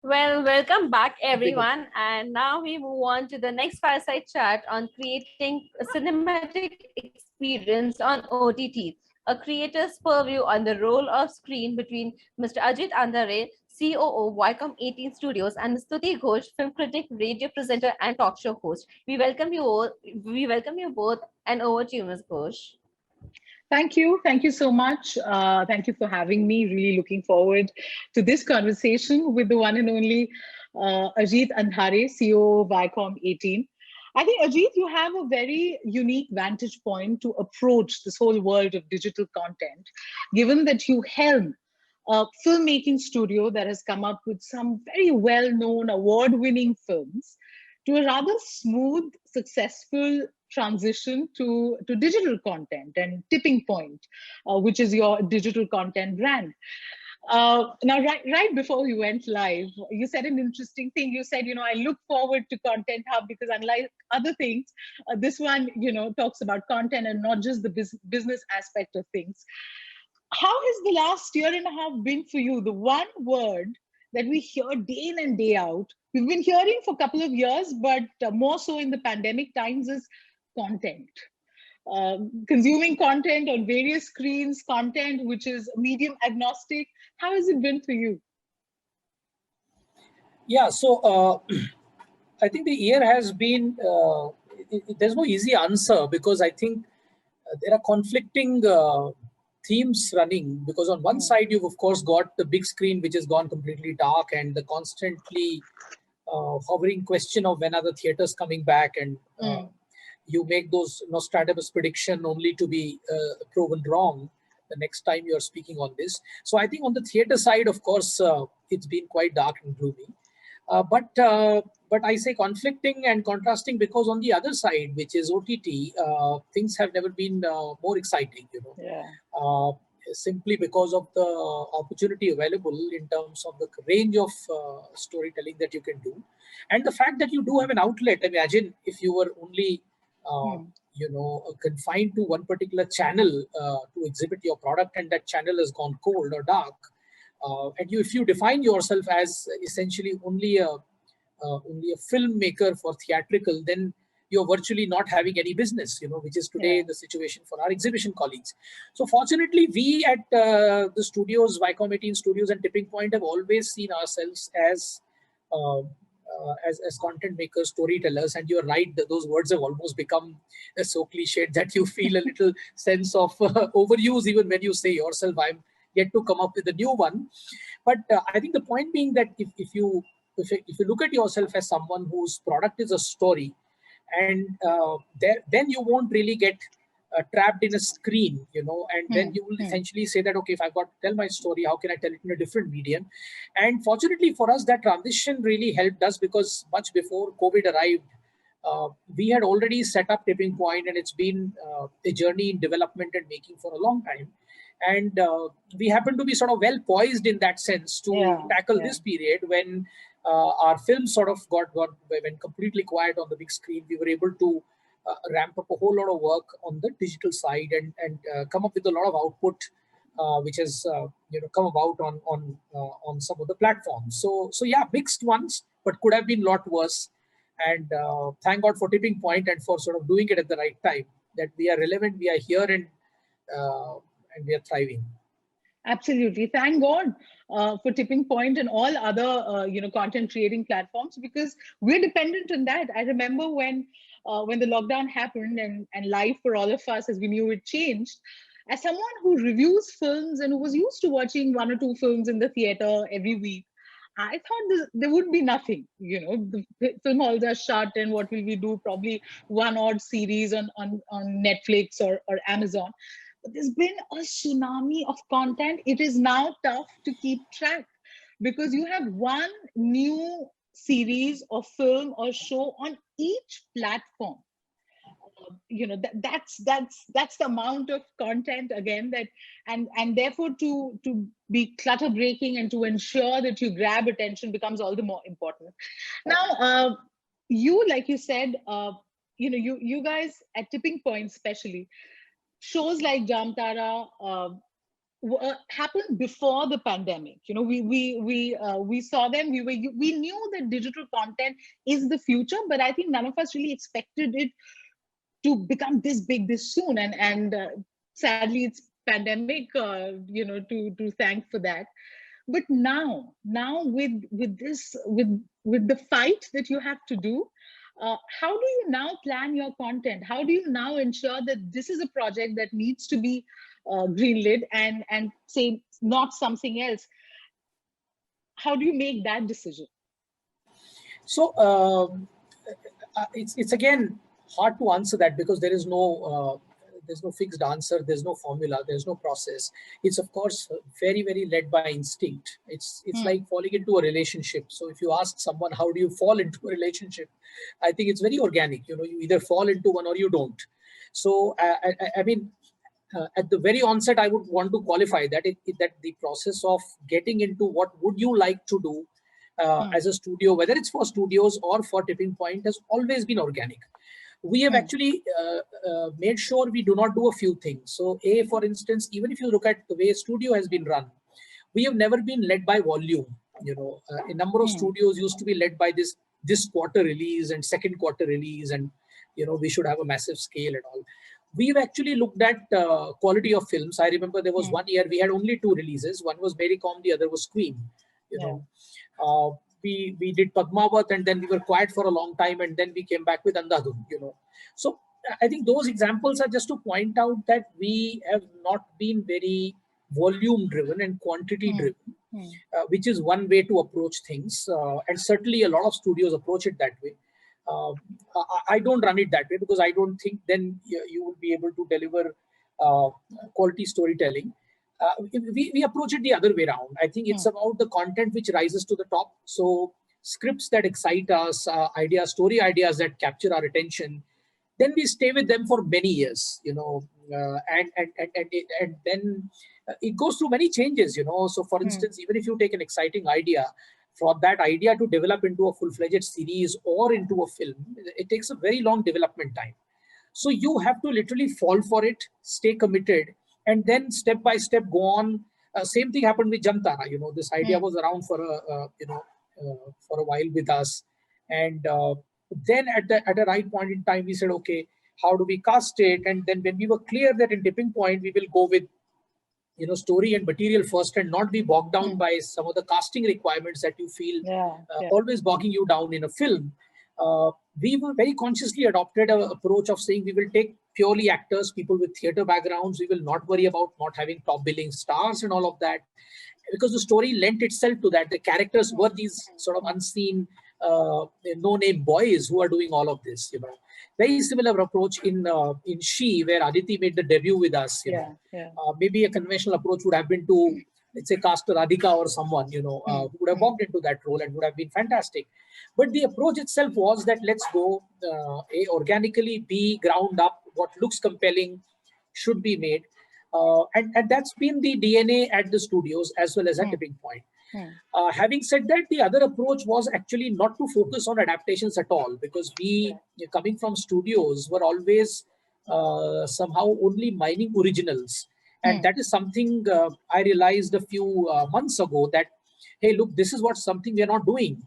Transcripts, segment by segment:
Well, welcome back Pretty good. everyone. And now we move on to the next fireside chat on creating a cinematic experience on OTT. A creator's purview on the role of screen between Mr. Ajit Andare, COO, Wycom 18 Studios, and Stuti Ghosh, film critic, radio presenter, and talk show host. We welcome you all. We welcome you both, and over to you, Ms. Ghosh. Thank you. Thank you so much. Thank you for having me. Really looking forward to this conversation with the one and only Ajit Andhare, CEO of Viacom 18. I think, Ajit, you have a very unique vantage point to approach this whole world of digital content, given that you helm a filmmaking studio that has come up with some very well known, award winning films to a rather smooth, successful transition to digital content and Tipping Point, which is your digital content brand. Now, right before we went live, you said an interesting thing. You said, I look forward to Content Hub because unlike other things, this one, talks about content and not just the business aspect of things. How has the last year and a half been for you? The one word that we hear day in and day out, we've been hearing for a couple of years, but more so in the pandemic times, is content. Consuming content on various screens, content which is medium agnostic. How has it been for you? Yeah, so I think the year has been, there's no easy answer because I think there are conflicting themes running. Because on one side, you've of course got the big screen, which has gone completely dark, and the constantly hovering question of when are the theaters coming back, and you make those Nostradamus prediction only to be proven wrong the next time you are speaking on this. So I think on the theater side, of course, it's been quite dark and gloomy. But I say conflicting and contrasting because on the other side, which is OTT, things have never been more exciting. Yeah. Simply because of the opportunity available in terms of the range of storytelling that you can do, and the fact that you do have an outlet. Imagine if you were only confined to one particular channel to exhibit your product, and that channel has gone cold or dark. And if you define yourself as essentially only a filmmaker for theatrical, then you're virtually not having any business, which is today the situation for our exhibition colleagues. So fortunately, we at the studios, Viacom 18 Studios and Tipping Point, have always seen ourselves as content makers, storytellers. And you're right, that those words have almost become so cliched that you feel a little sense of overuse even when you say yourself, I'm yet to come up with a new one. But I think the point being that if you look at yourself as someone whose product is a story, and then you won't really get trapped in a screen, and then you will essentially say that, okay, if I've got to tell my story, how can I tell it in a different medium? And fortunately for us, that transition really helped us because much before COVID arrived, we had already set up Tipping Point, and it's been a journey in development and making for a long time. And we happen to be sort of well poised in that sense to tackle this period when our film sort of went completely quiet on the big screen. We were able to ramp up a whole lot of work on the digital side and come up with a lot of output, which has come about on some of the platforms. So yeah, mixed ones, but could have been a lot worse. And thank God for Tipping Point and for sort of doing it at the right time. That we are relevant, we are here, and we are thriving. Absolutely. Thank God for Tipping Point and all other, content creating platforms, because we're dependent on that. I remember when the lockdown happened and life for all of us, as we knew it, changed. As someone who reviews films and who was used to watching one or two films in the theater every week, I thought there would be nothing. The film halls are shut, and what will we do? Probably one odd series on Netflix or Amazon. But there's been a tsunami of content. It is now tough to keep track because you have one new series or film or show on each platform. That's the amount of content again, that and therefore to be clutter breaking and to ensure that you grab attention becomes all the more important. Now, you, like you said, you guys at Tipping Point especially, shows like Jamtara, happened before the pandemic. You know, we saw them. We knew that digital content is the future, but I think none of us really expected it to become this big this soon. And sadly, it's pandemic. You know, to thank for that. But now with the fight that you have to do, how do you now plan your content? How do you now ensure that this is a project that needs to be greenlit and say not something else? How do you make that decision? So it's again hard to answer that, because there is no fixed answer, there's no formula, there's no process. It's of course very led by instinct. It's like falling into a relationship. So if you ask someone how do you fall into a relationship, I think it's very organic. You know, you either fall into one or you don't. So I mean, at the very onset, I would want to qualify that that the process of getting into what would you like to do as a studio, whether it's for studios or for Tipping Point, has always been organic. We have actually made sure we do not do a few things. So for instance, even if you look at the way studio has been run, we have never been led by volume. You know, a number of studios used to be led by this quarter release and second quarter release, and you know, we should have a massive scale and all. We've actually looked at quality of films. I remember there was 1 year we had only 2 releases. One was Mary Com, the other was Queen. You know, we did Padmavat, and then we were quiet for a long time, and then we came back with Andhadhun. You know, so I think those examples are just to point out that we have not been very volume driven and quantity driven, which is one way to approach things, and certainly a lot of studios approach it that way. I don't run it that way, because I don't think then you will be able to deliver quality storytelling. We approach it the other way around. I think it's about the content which rises to the top. So scripts that excite us, story ideas that capture our attention, then we stay with them for many years, you know, and then it goes through many changes, you know. So for instance, even if you take an exciting idea, for that idea to develop into a full-fledged series or into a film, it takes a very long development time. So you have to literally fall for it, stay committed, and then step by step go on. Same thing happened with Jamtara. You know, this idea was around for a while with us, and then at the right point in time, we said, okay, how do we cast it? And then when we were clear that in Tipping Point we will go with, you know, story and material first, and not be bogged down by some of the casting requirements that you feel always bogging you down in a film. We were very consciously adopted an approach of saying we will take purely actors, people with theater backgrounds. We will not worry about not having top billing stars and all of that, because the story lent itself to that. The characters were these sort of unseen, no-name boys who are doing all of this, you know. Very similar approach in She, where Aditi made the debut with us. You know, maybe a conventional approach would have been to, let's say, cast a Radhika or someone, you know, who would have walked into that role and would have been fantastic. But the approach itself was that let's go organically, be ground up. What looks compelling should be made, and that's been the DNA at the studios as well as at Tipping Point. Having said that, the other approach was actually not to focus on adaptations at all, because we, coming from studios, were always somehow only mining originals. And that is something I realized a few months ago, that, hey, look, this is something we are not doing.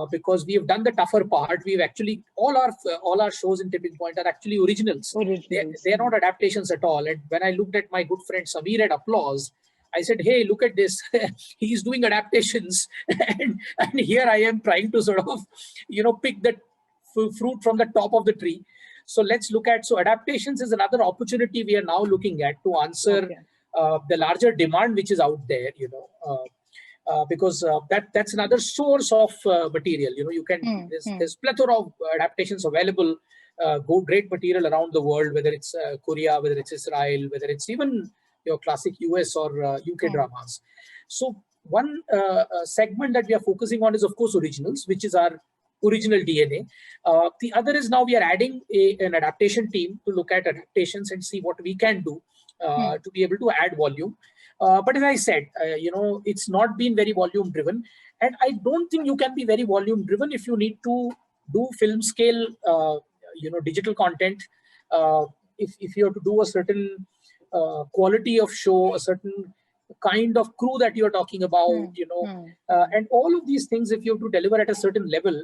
Because we have done the tougher part. We've actually, all our shows in Tipping Point are actually originals. They are not adaptations at all. And when I looked at my good friend Sameer at Applause, I said, hey, look at this. He's doing adaptations. and here I am trying to sort of, you know, pick the fruit from the top of the tree. So let's look at, so adaptations is another opportunity we are now looking at to answer the larger demand which is out there, you know. Because that's another source of material. You know, you can, there's plethora of adaptations available, great material around the world, whether it's Korea, whether it's Israel, whether it's even your classic US or UK dramas. So one segment that we are focusing on is, of course, originals, which is our original DNA. The other is now we are adding an adaptation team to look at adaptations and see what we can do to be able to add volume. But as I said, you know, it's not been very volume driven. And I don't think you can be very volume driven if you need to do film scale, you know, digital content. If you have to do a certain quality of show, a certain kind of crew that you're talking about, and all of these things, if you have to deliver at a certain level,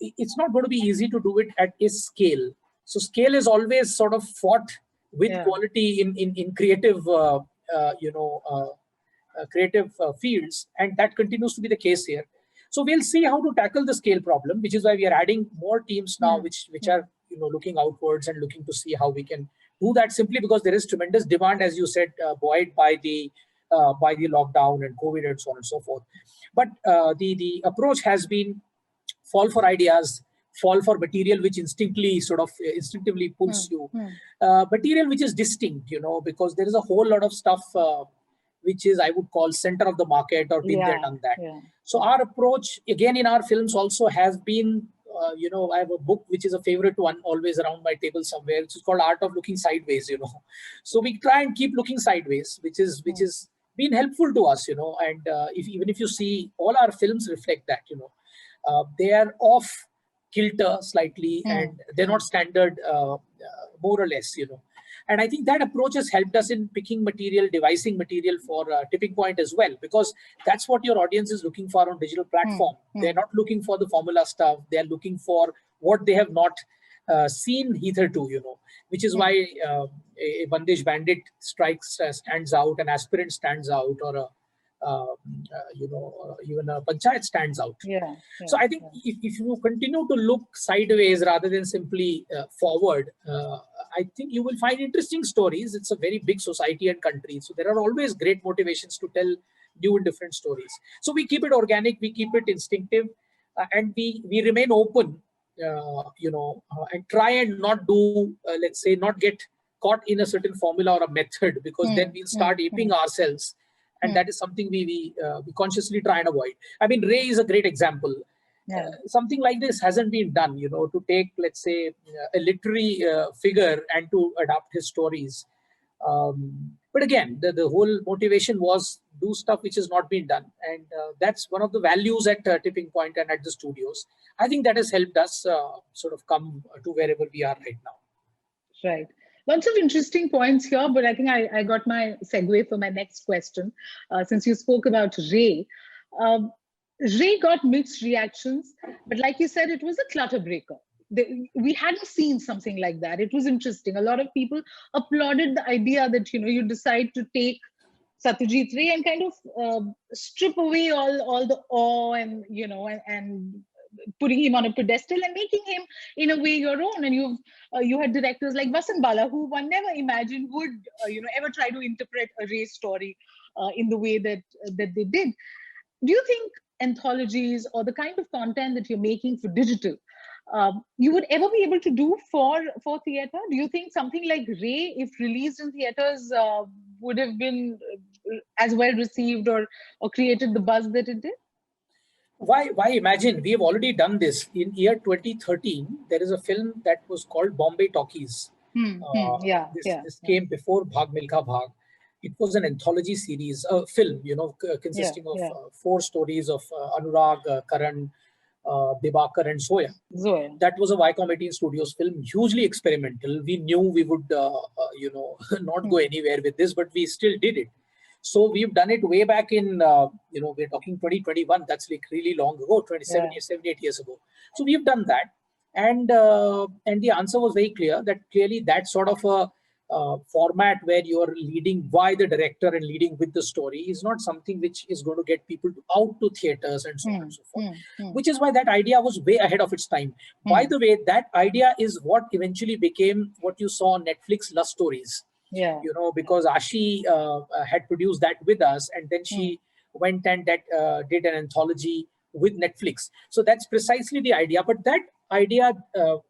it's not going to be easy to do it at a scale. So scale is always sort of fought with quality in creative, creative fields, and that continues to be the case here. So we'll see how to tackle the scale problem, which is why we are adding more teams now, which are looking outwards and looking to see how we can do that, simply because there is tremendous demand, as you said, buoyed by the lockdown and COVID and so on and so forth. But the approach has been fall for ideas, fall for material which instinctively pulls you, material which is distinct, because there is a whole lot of stuff which is, I would call, center of the market, or been there, done that. So our approach, again, in our films also has been, I have a book which is a favorite one, always around my table somewhere, which is called Art of Looking Sideways, So we try and keep looking sideways, which is been helpful to us, and even if you see, all our films reflect that, they are off kilter slightly, and they're not standard, more or less, And I think that approach has helped us in picking material, devising material for Tipping Point as well, because that's what your audience is looking for on digital platform. They're not looking for the formula stuff. They're looking for what they have not seen hitherto, which is why a Bandish Bandit stands out, an Aspirant stands out, or even a Panchayat stands out. So I think if you continue to look sideways rather than simply forward, I think you will find interesting stories. It's a very big society and country, so there are always great motivations to tell new and different stories. So we keep it organic, we keep it instinctive, and we remain open, and try and not do, let's say, not get caught in a certain formula or a method, because then we'll start aping ourselves. And that is something we consciously try and avoid. I mean, Ray is a great example. Something like this hasn't been done, to take, let's say, a literary figure and to adapt his stories. But again, the whole motivation was do stuff which has not been done. And that's one of the values at Tipping Point and at the studios. I think that has helped us sort of come to wherever we are right now. Right. Lots of interesting points here, but I think I got my segue for my next question. Since you spoke about Ray, Ray got mixed reactions, but like you said, it was a clutter breaker. We hadn't seen something like that. It was interesting. A lot of people applauded the idea that, you decide to take Satyajit Ray and kind of strip away all the awe and, and putting him on a pedestal and making him in a way your own. And you had directors like Vasant Bala, who one never imagined would ever try to interpret a Ray story in the way that they did. Do you think anthologies or the kind of content that you're making for digital, you would ever be able to do for theater? Do you think something like Ray, if released in theaters, would have been as well received or created the buzz that it did? Why imagine? We have already done this. In year 2013, there is a film that was called Bombay Talkies. This came before Bhag Milkha Bhag. It was an anthology series, a film, consisting of 4 stories of Anurag, Karan, Dibakar, and Zoya. That was a Viacom 18 Studios film, hugely experimental. We knew we would, not go anywhere with this, but we still did it. So we've done it way back in, we're talking 2021. That's like really long ago, 7, 8 years ago. So we've done that. And the answer was very clear, that clearly that sort of a format where you're leading by the director and leading with the story is not something which is going to get people out to theaters and so on and so forth. Which is why that idea was way ahead of its time. By the way, that idea is what eventually became what you saw on Netflix, Love Stories. Because Ashi had produced that with us, and then she went and did an anthology with Netflix. So that's precisely the idea. But that idea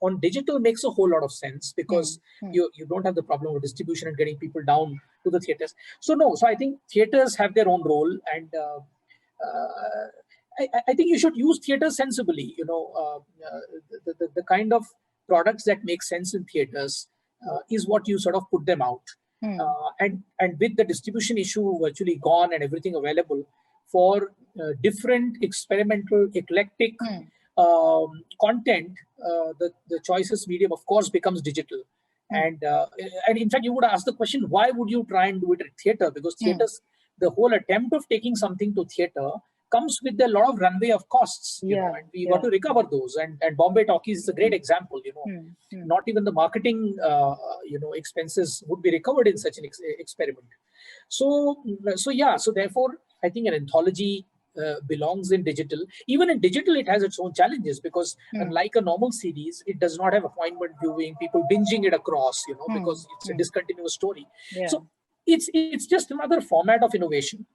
on digital makes a whole lot of sense, because you don't have the problem of distribution and getting people down to the theaters. So I think theaters have their own role, and I think you should use theaters sensibly. The kind of products that make sense in theaters is what you sort of put them out. And with the distribution issue virtually gone and everything available for different experimental, eclectic content, the choicest medium, of course, becomes digital. And in fact, you would ask the question, why would you try and do it at theater? Because theaters the whole attempt of taking something to theater comes with a lot of runway of costs, you know, and we got to recover those. And Bombay Talkies is a great example, you know. Not even the marketing, you know, expenses would be recovered in such an experiment. So yeah, so therefore, I think an anthology belongs in digital. Even in digital, it has its own challenges because unlike a normal series, it does not have appointment viewing, people binging it across, you know, because it's a discontinuous story. So it's just another format of innovation,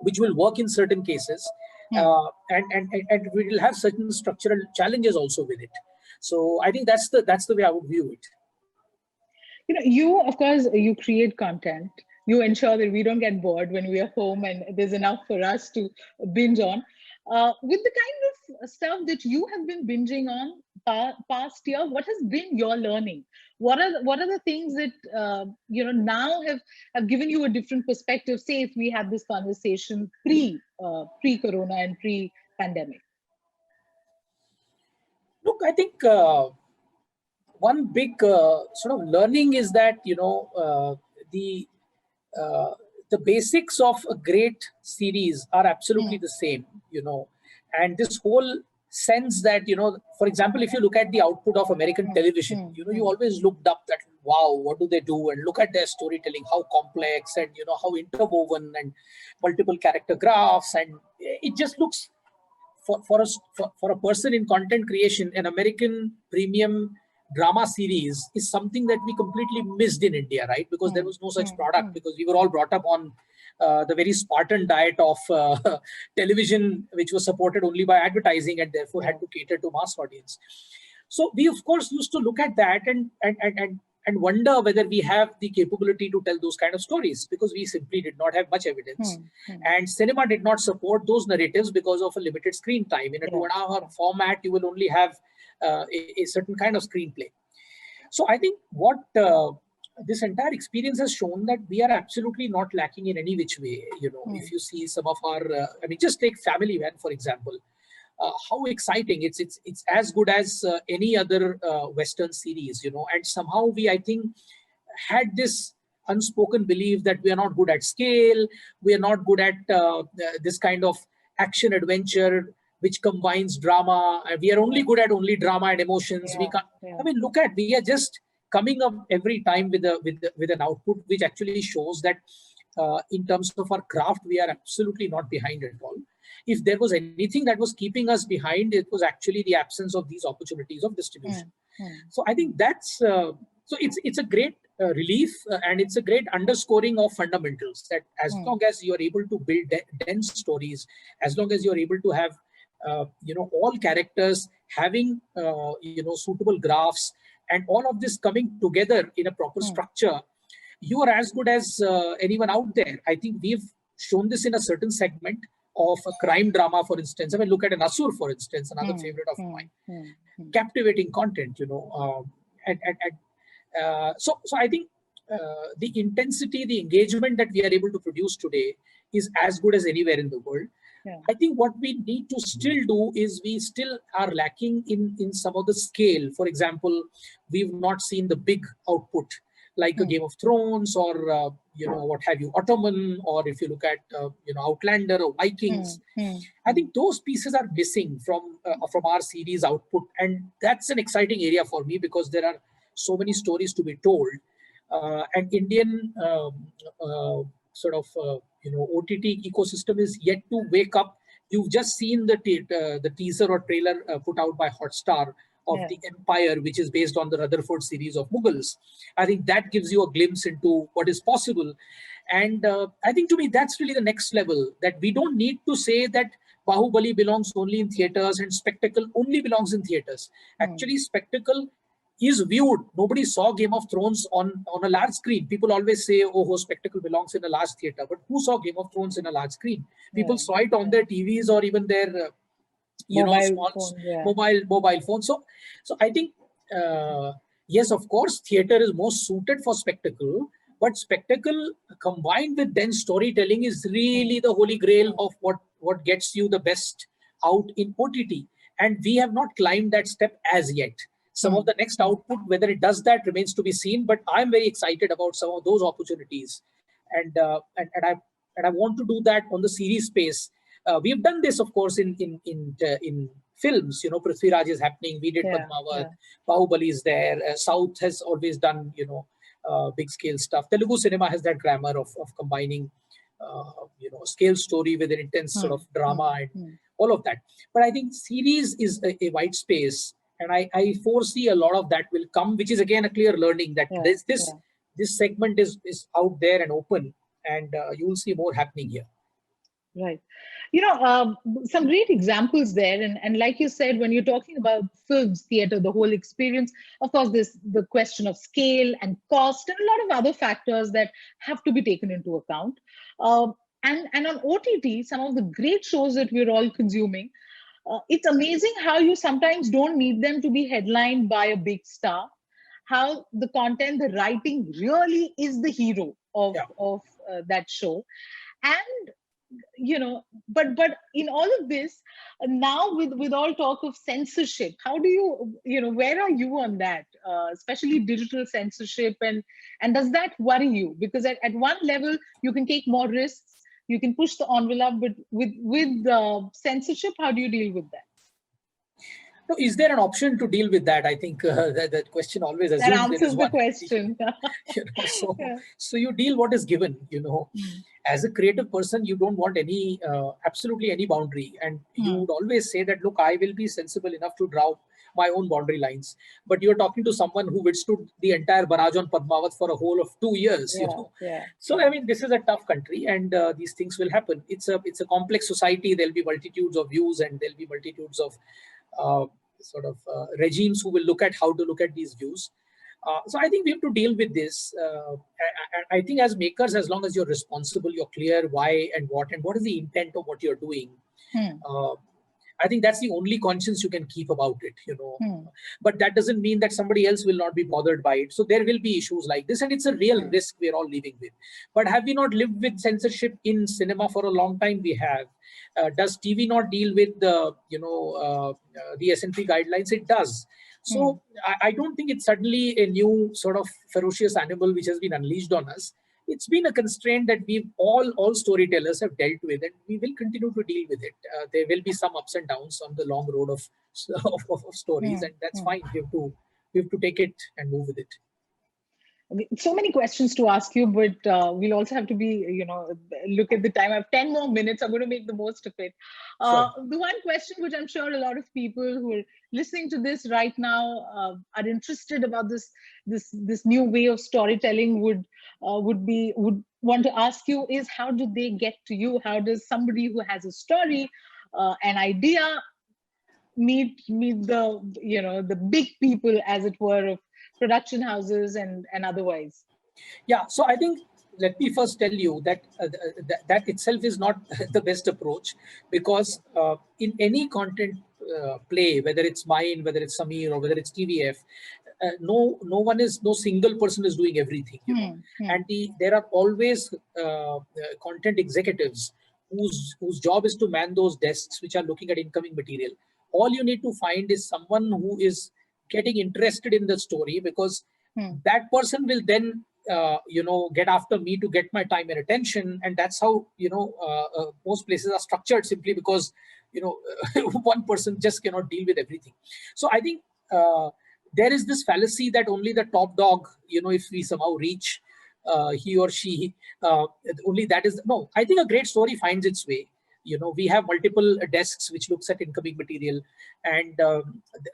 which will work in certain cases, and we will have certain structural challenges also with it. So I think that's the way I would view it. You know, you, of course, you create content. You ensure that we don't get bored when we are home and there's enough for us to binge on. With the kind of stuff that you have been binging on past year, what has been your learning? What are the things that you know, now have given you a different perspective? Say if we had this conversation pre-corona and pre-pandemic. Look, I think one big sort of learning is that, you know, the basics of a great series are absolutely the same, you know, and this whole sense that, you know, for example, if you look at the output of American television, you know, you always looked up that, wow, what do they do? And look at their storytelling, how complex and, you know, how interwoven and multiple character graphs. And it just looks, for a person in content creation, an American premium drama series is something that we completely missed in India, right? Because there was no such product, because we were all brought up on the very Spartan diet of television, which was supported only by advertising and therefore had to cater to mass audience. So we, of course, used to look at that and wonder whether we have the capability to tell those kind of stories, because we simply did not have much evidence. And cinema did not support those narratives because of a limited screen time. In a 2.5-hour format, you will only have a certain kind of screenplay. So I think what this entire experience has shown that we are absolutely not lacking in any which way. You know, if you see some of our, I mean, just take Family Man, for example. How exciting! It's as good as any other Western series, you know. And somehow we, I think, had this unspoken belief that we are not good at scale, we are not good at this kind of action adventure which combines drama. We are only good at only drama and emotions. We can't. I mean, look at, we are just coming up every time with an output which actually shows that in terms of our craft, we are absolutely not behind at all. If there was anything that was keeping us behind, it was actually the absence of these opportunities of distribution. So I think that's so it's a great relief, and it's a great underscoring of fundamentals, that as long as you are able to build dense stories, as long as you are able to have you know, all characters having you know, suitable graphs, and all of this coming together in a proper structure, you are as good as anyone out there. I think we've shown this in a certain segment of a crime drama, for instance. I mean, look at an Asur, for instance, another favorite of mine. Captivating content, you know, so I think the intensity, the engagement that we are able to produce today is as good as anywhere in the world. I think what we need to still do is we still are lacking in some of the scale. For example, we've not seen the big output like a Game of Thrones or you know, what have you, Ottoman, or if you look at you know, Outlander or Vikings. I think those pieces are missing from our series output, and that's an exciting area for me because there are so many stories to be told, and Indian sort of you know, OTT ecosystem is yet to wake up. You've just seen the teaser or trailer put out by Hotstar of the Empire, which is based on the Rutherford series of Mughals. I think that gives you a glimpse into what is possible. And I think to me, that's really the next level, that we don't need to say that Bahubali belongs only in theaters and spectacle only belongs in theaters. Actually, spectacle is viewed. Nobody saw Game of Thrones on a large screen. People always say, oh, spectacle belongs in a large theater. But who saw Game of Thrones in a large screen? People saw it on their TVs or even their you know, small mobile phone. So I think yes, of course, theater is most suited for spectacle, but spectacle combined with dense storytelling is really the holy grail of what gets you the best out in OTT. And we have not climbed that step as yet. Some of the next output, whether it does that, remains to be seen. But I'm very excited about some of those opportunities, and and I want to do that on the series space. We've done this, of course, in films. You know, Prithviraj is happening. We did Padmavat. Bahubali is there. South has always done, you know, big scale stuff. Telugu cinema has that grammar of combining, you know, scale story with an intense sort of drama and all of that. But I think series is a wide space, and I foresee a lot of that will come, which is again a clear learning that this segment is out there and open, and you will see more happening here. Right. You know, some great examples there. And like you said, when you're talking about films, theater, the whole experience, of course, the question of scale and cost and a lot of other factors that have to be taken into account. And on OTT, some of the great shows that we're all consuming, it's amazing how you sometimes don't need them to be headlined by a big star, how the content, the writing really is the hero of that show. And you know, but in all of this, now with all talk of censorship, how do you know, where are you on that, especially digital censorship, and does that worry you? Because at one level you can take more risks, you can push the envelope, but with censorship, how do you deal with that? No, is there an option to deal with that? I think that question always assumes that answers the question. You know, so you deal what is given. You know, as a creative person, you don't want any absolutely any boundary, and you would always say that, look, I will be sensible enough to draw my own boundary lines. But you're talking to someone who withstood the entire barrage on Padmavat for a whole of 2 years. You know, so I mean, this is a tough country, and these things will happen. It's a complex society. There'll be multitudes of views, and there'll be multitudes of sort of regimes who will look at how to look at these views. So I think we have to deal with this. I think as makers, as long as you're responsible, you're clear why and what is the intent of what you're doing. I think that's the only conscience you can keep about it, you know. But that doesn't mean that somebody else will not be bothered by it. So there will be issues like this, and it's a real risk we're all living with. But have we not lived with censorship in cinema for a long time? We have. Does TV not deal with the, you know, the S&P guidelines? It does. So I don't think it's suddenly a new sort of ferocious animal which has been unleashed on us. It's been a constraint that we've all storytellers have dealt with, and we will continue to deal with it. There will be some ups and downs on the long road of stories, and that's fine. We have to take it and move with it. So many questions to ask you, but we'll also have to be, you know, look at the time. I have 10 more minutes. I'm going to make the most of it. Sure. The one question which I'm sure a lot of people who are listening to this right now are interested about this new way of storytelling would want to ask you is, how do they get to you? How does somebody who has a story, an idea, meet the, you know, the big people, as it were, of production houses and otherwise? Yeah, so I think, let me first tell you that that itself is not the best approach, because in any content play, whether it's mine, whether it's Samir, or whether it's TVF, no single person is doing everything, you know. And there are always content executives whose job is to man those desks which are looking at incoming material. All you need to find is someone who is getting interested in the story, because that person will then you know, get after me to get my time and attention. And that's how, you know, most places are structured, simply because, you know, one person just cannot deal with everything. So I think there is this fallacy that only the top dog, you know, if we somehow reach he or she, only that is, no, I think a great story finds its way. You know, we have multiple desks which looks at incoming material, and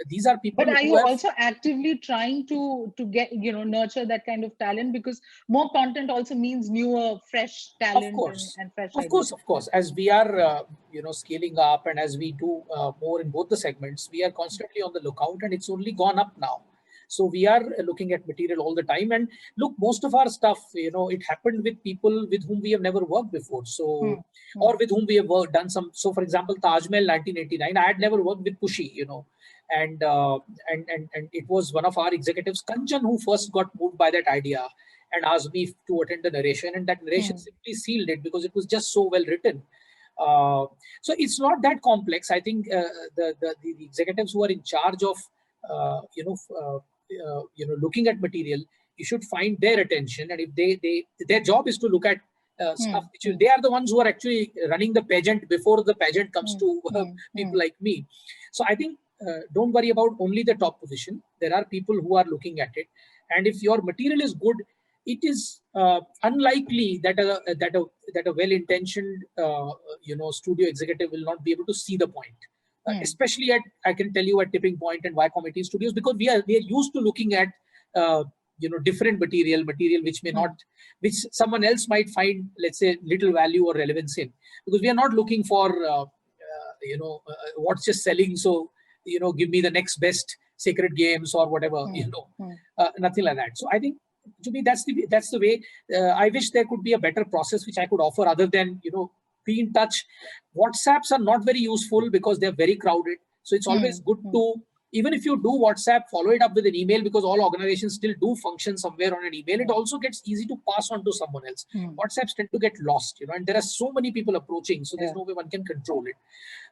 these are people. But are you also actively trying to get, you know, nurture that kind of talent? Because more content also means newer, fresh talent. Of course, and fresh ideas. Of course. As we are, you know, scaling up, and as we do more in both the segments, we are constantly on the lookout, and it's only gone up now. So we are looking at material all the time. And look, most of our stuff, you know, it happened with people with whom we have never worked before. So, or with whom we have done some. So, for example, Taj Mahal 1989, I had never worked with Pushy, you know, and it was one of our executives, Kanchan, who first got moved by that idea and asked me to attend the narration. And that narration simply sealed it, because it was just so well written. So it's not that complex. I think the executives who are in charge of, looking at material, you should find their attention. And if their job is to look at stuff. They are the ones who are actually running the pageant before the pageant comes to people like me. So I think don't worry about only the top position. There are people who are looking at it, and if your material is good, it is unlikely that a well-intentioned studio executive will not be able to see the point. Especially I can tell you at Tipping Point and Viacom 18 Studios, because we are used to looking at different material which may not, which someone else might find, let's say, little value or relevance in, because we are not looking for what's just selling. So give me the next best Sacred Games or whatever, nothing like that. So I think, to me, that's the way. I wish there could be a better process which I could offer other than be in touch. WhatsApps are not very useful because they're very crowded. So it's always good to, even if you do WhatsApp, follow it up with an email, because all organizations still do function somewhere on an email. It also gets easy to pass on to someone else. WhatsApps tend to get lost, and there are so many people approaching, so there's no way one can control it.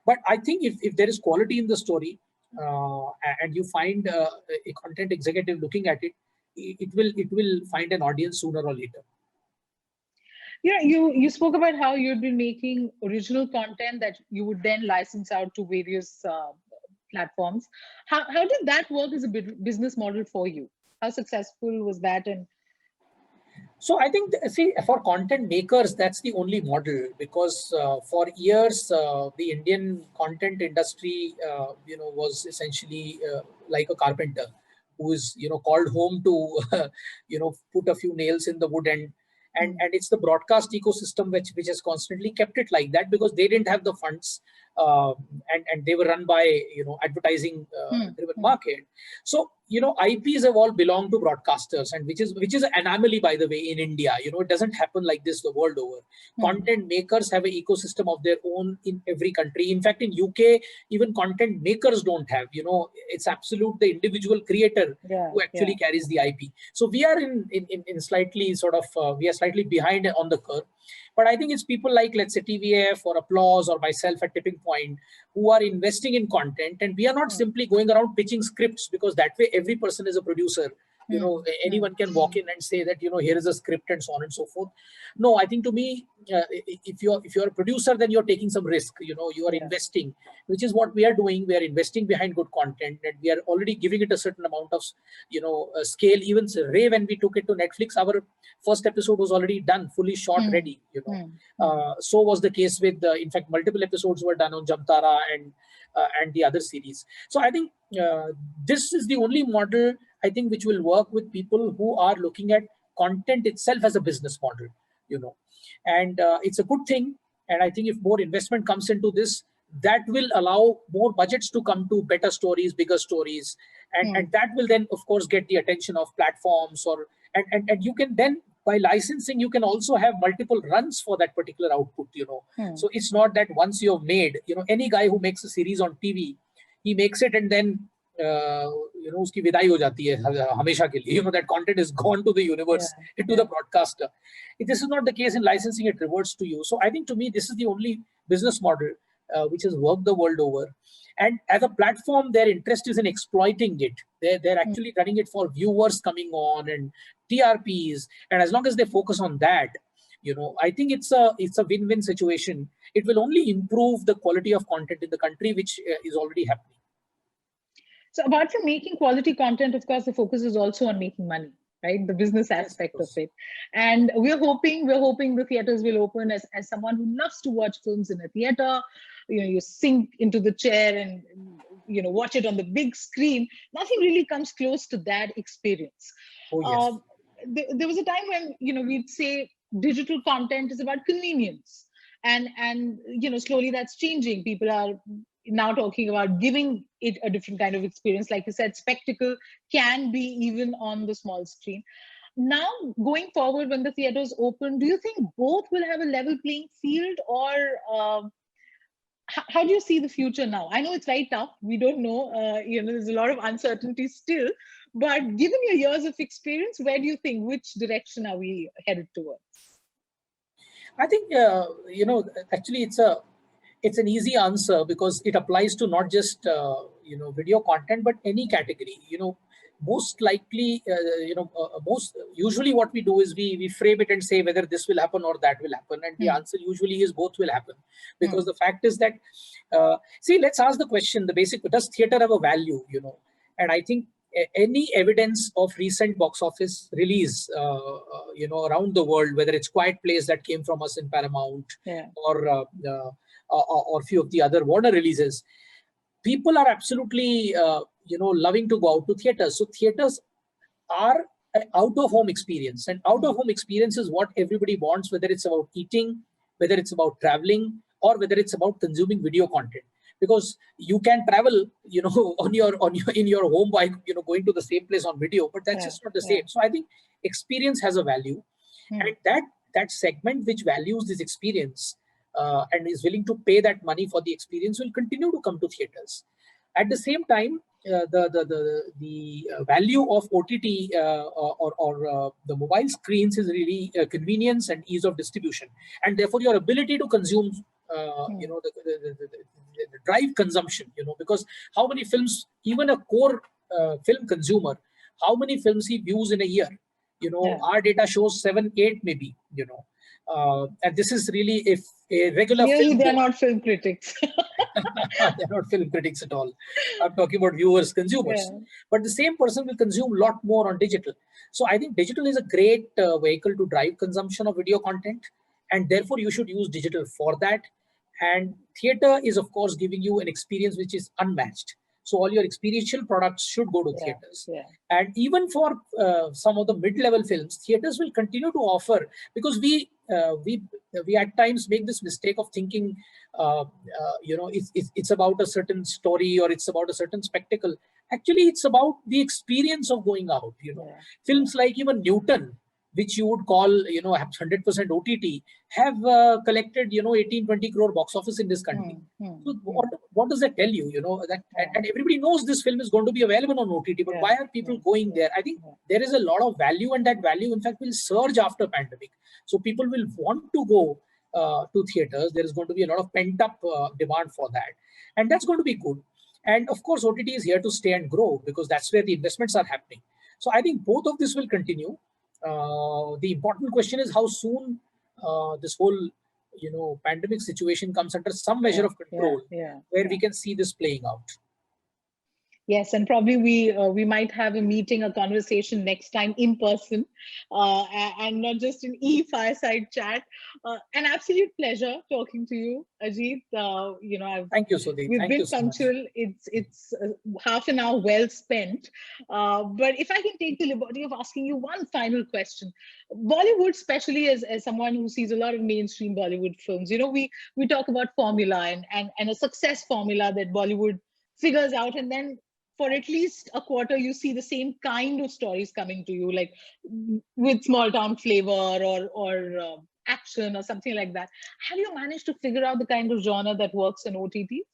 But I think if there is quality in the story, and you find a content executive looking at it, it will find an audience sooner or later. Yeah, you spoke about how you'd been making original content that you would then license out to various platforms. How did that work as a business model for you? How successful was that? And so I think, see, for content makers, that's the only model, because for years the Indian content industry, was essentially like a carpenter who is called home to put a few nails in the wood, and it's the broadcast ecosystem which has constantly kept it like that, because they didn't have the funds, and they were run by advertising driven market. So IPs have all belonged to broadcasters, and which is an anomaly, by the way, in India. It doesn't happen like this the world over. Content makers have an ecosystem of their own in every country. In fact, in UK, even content makers don't have. It's absolute the individual creator who actually carries the IP. So we are in slightly sort of we are slightly behind on the curve. But I think it's people like, let's say, TVF or Applause or myself at Tipping Point who are investing in content, and we are not simply going around pitching scripts, because that way every person is a producer. Anyone can walk in and say that here is a script and so on and so forth. No, I think, to me, if you're a producer, then you're taking some risk. You are investing, which is what we are doing. We are investing behind good content, and we are already giving it a certain amount of scale. Even Ray, when we took it to Netflix, our first episode was already done, fully shot, ready. So was the case with in fact, multiple episodes were done on Jamtara and the other series. So I think this is the only model, I think, which will work with people who are looking at content itself as a business model, and it's a good thing. And I think if more investment comes into this, that will allow more budgets to come to better stories, bigger stories, and that will then, of course, get the attention of platforms, and you can then, by licensing, you can also have multiple runs for that particular output. So it's not that once you've made, any guy who makes a series on TV, he makes it and then उसकी विदाई हो जाती है हमेशा के लिए. That content is gone to the universe, to the broadcaster. This is not the case in licensing. It reverts to you. So I think, to me, this is the only business model which has worked the world over. And as a platform, their interest is in exploiting it. They're actually running it for viewers coming on and TRPs. And as long as they focus on that, I think it's a win-win situation. It will only improve the quality of content in the country, which is already happening. So apart from making quality content, of course, the focus is also on making money, right? The business aspect of it. And we're hoping the theaters will open. As someone who loves to watch films in a theater, you sink into the chair and watch it on the big screen. Nothing really comes close to that experience. Oh, yes. There was a time when we'd say digital content is about convenience, and slowly that's changing. People are now talking about giving it a different kind of experience. Like you said, spectacle can be even on the small screen. Now, going forward, when the theaters open, do you think both will have a level playing field, or how do you see the future now? I know it's very tough. We don't know. There's a lot of uncertainty still. But given your years of experience, where do you think, which direction are we headed towards? I think, actually, it's an easy answer because it applies to not just video content, but any category. Most likely, most usually what we do is we frame it and say whether this will happen or that will happen, and the answer usually is both will happen, because the fact is that see, let's ask the question, the basic: does theater have a value? And I think any evidence of recent box office release, around the world, whether it's Quiet Place that came from us in Paramount, or few of the other Warner releases, people are absolutely, loving to go out to theaters. So theaters are an out-of-home experience, and out-of-home experience is what everybody wants, whether it's about eating, whether it's about traveling, or whether it's about consuming video content. Because you can travel, in your home by, going to the same place on video, but that's just not the same. So I think experience has a value, and that segment which values this experience and is willing to pay that money for the experience will continue to come to theaters. At the same time, the value of OTT or the mobile screens is really convenience and ease of distribution, and therefore your ability to consume, the drive consumption. Because how many films, even a core film consumer, how many films he views in a year? Our data shows 7, 8 maybe. And this is really, if a regular Clearly, they're not film critics. they're not film critics at all. I'm talking about viewers, consumers. But the same person will consume a lot more on digital. So I think digital is a great vehicle to drive consumption of video content, and therefore you should use digital for that. And theater is, of course, giving you an experience which is unmatched. So all your experiential products should go to theaters. And even for some of the mid-level films, theaters will continue to offer, because we at times make this mistake of thinking, it's about a certain story or it's about a certain spectacle. Actually, it's about the experience of going out. Films like even Newton, which you would call, 100% OTT, have collected, 18, 20 crore box office in this country. So what does that tell you? And everybody knows this film is going to be available on OTT, but why are people going there? I think there is a lot of value, and that value, in fact, will surge after pandemic. So people will want to go to theaters. There is going to be a lot of pent-up demand for that, and that's going to be good. And of course, OTT is here to stay and grow, because that's where the investments are happening. So I think both of this will continue. The important question is how soon this whole, pandemic situation comes under some measure of control, where we can see this playing out. Yes, and probably we might have a meeting, a conversation next time in person, and not just an fireside chat. An absolute pleasure talking to you, Ajit. Thank you, Sudhi. We've been so punctual. It's half an hour well spent. But if I can take the liberty of asking you one final question, Bollywood, especially as someone who sees a lot of mainstream Bollywood films, we talk about formula and a success formula that Bollywood figures out, and then for at least a quarter, you see the same kind of stories coming to you, like with small town flavor or action or something like that. Have you managed to figure out the kind of genre that works in OTTs?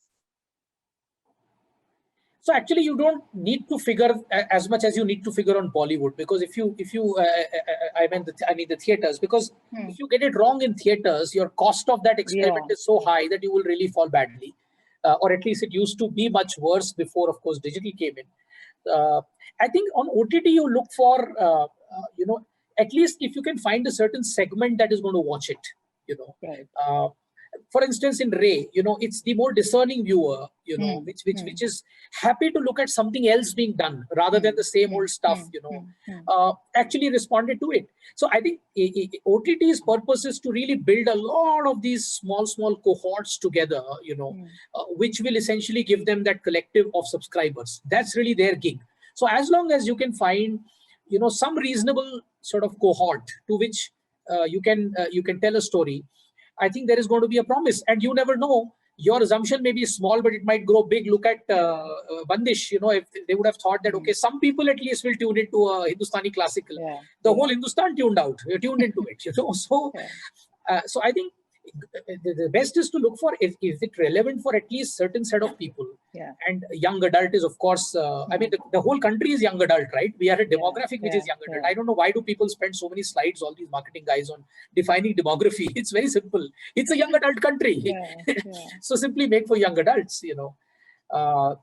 So actually, you don't need to figure as much as you need to figure on Bollywood, because if you I mean the theaters, because if you get it wrong in theaters, your cost of that experiment is so high that you will really fall badly. Or at least it used to be much worse before, of course, digital came in. I think on OTT, you look for, at least if you can find a certain segment that is going to watch it, for instance, in Ray, it's the more discerning viewer, which is happy to look at something else being done rather than the same old stuff, actually responded to it. So I think OTT's purpose is to really build a lot of these small cohorts together, which will essentially give them that collective of subscribers. That's really their gig. So as long as you can find, some reasonable sort of cohort to which you can tell a story, I think there is going to be a promise. And you never know. Your assumption may be small, but it might grow big. Look at Bandish. If they would have thought that, okay, some people at least will tune into a Hindustani classical. The whole Hindustan tuned out. Tuned into it. So I think the best is to look for, is it relevant for at least certain set of people? Yeah. And young adult is, of course, I mean, the whole country is young adult, right? We are a demographic which is young adult. I don't know why do people spend so many slides, all these marketing guys, on defining demography. It's very simple. It's a young adult country. So simply make for young adults, you know.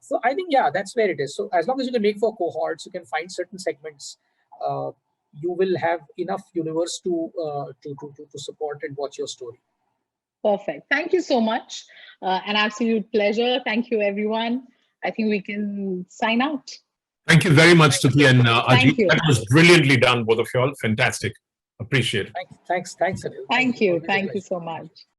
So I think, yeah, that's where it is. So as long as you can make for cohorts, you can find certain segments, you will have enough universe to support and watch your story. Perfect. Thank you so much. An absolute pleasure. Thank you, everyone. I think we can sign out. Thank you very much, Stuti and Thank Ajit. you. That was brilliantly done, both of you all. Fantastic. Appreciate it. Thanks, Anil. Thank you. Always a Thank you pleasure. so much.